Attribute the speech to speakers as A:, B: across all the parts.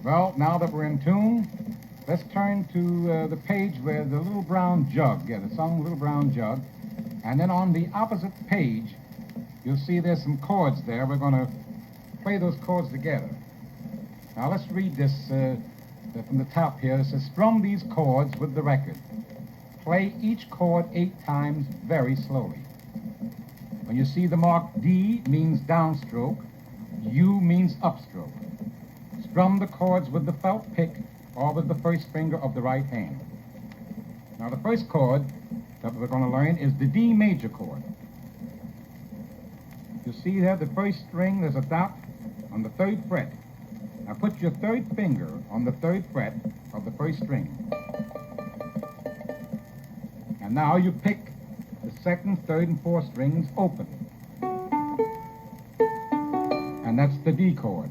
A: Well, now that we're in tune, let's turn to the page where the little brown jug, the song Little Brown Jug, and then on the opposite page, you'll see there's some chords there. We're going to play those chords together. Now let's read this from the top here. It says, strum these chords with the record. Play each chord 8 times very slowly. When you see the mark D means downstroke, U means upstroke. Strum the chords with the felt pick or with the first finger of the right hand. Now the first chord that we're going to learn is the D major chord. You see there, the first string, there's a dot on the 3rd fret. Now put your 3rd finger on the 3rd fret of the first string. And now you pick the 2nd, 3rd, and 4th strings open. And that's the D chord.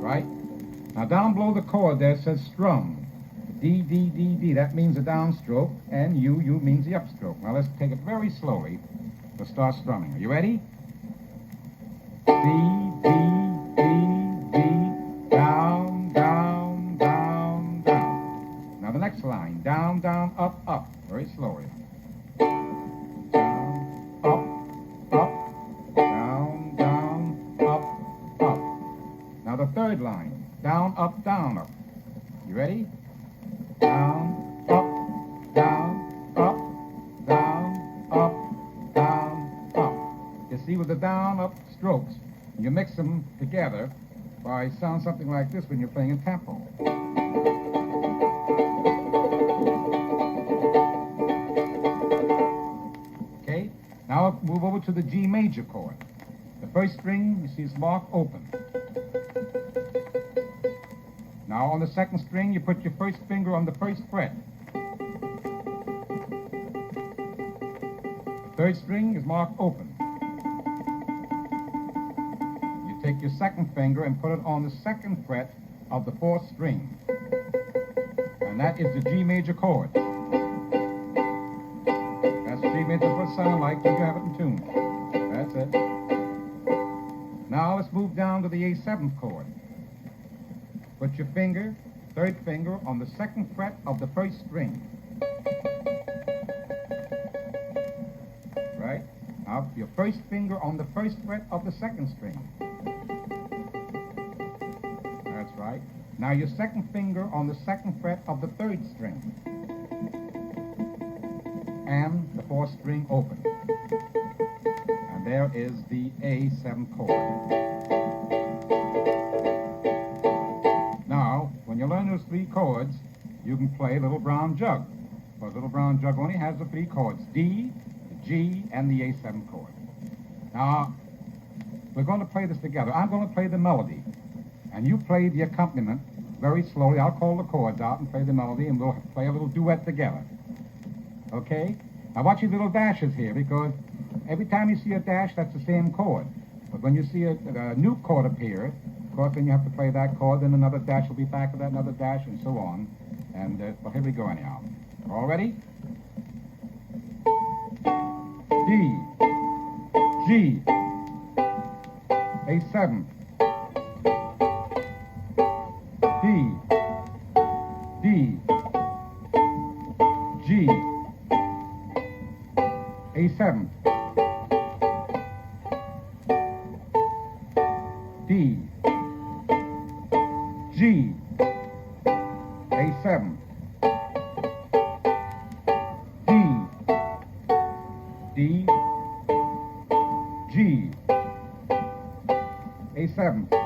A: Right? Now down below the chord there it says strum. D, D, D, D. That means the downstroke, and U, U means the upstroke. Now let's take it very slowly. We'll start strumming. Are you ready? D, D, D, D, down, down, down, down. Now the next line, down, down, up, up, very slowly. Down, up, up, down, down, up, up. Now the 3rd line, down, up, down, up. You ready? Down, up, down, up, down, up, down, up. You see, with the down, up strokes, you mix them together by sound something like this when you're playing in tempo. Okay, now move over to the G major chord. The first string, you see, is marked open. Now on the 2nd string, you put your 1st finger on the 1st fret. The 3rd string is marked open. You take your 2nd finger and put it on the 2nd fret of the 4th string. And that is the G major chord. That's G major, what it sounds like. You can have it in tune. That's it. Now let's move down to the A7th chord. Put your finger, 3rd finger, on the 2nd fret of the 1st string. Right? Now, your 1st finger on the 1st fret of the 2nd string. That's right. Now, your 2nd finger on the 2nd fret of the 3rd string. And the 4th string open. And there is the A7 chord. When you learn those 3 chords, you can play Little Brown Jug. But Little Brown Jug only has the 3 chords, D, the G, and the A7 chord. Now, we're going to play this together. I'm going to play the melody, and you play the accompaniment very slowly. I'll call the chords out and play the melody, and we'll play a little duet together. Okay? Now watch your little dashes here, because every time you see a dash, that's the same chord. But when you see a new chord appear, of course, then you have to play that chord, then another dash will be back to that, another dash, and so on. And, well, here we go anyhow. All ready? D, G, A7, D, D, G, A7, D, G, A7, D, D, G, A7.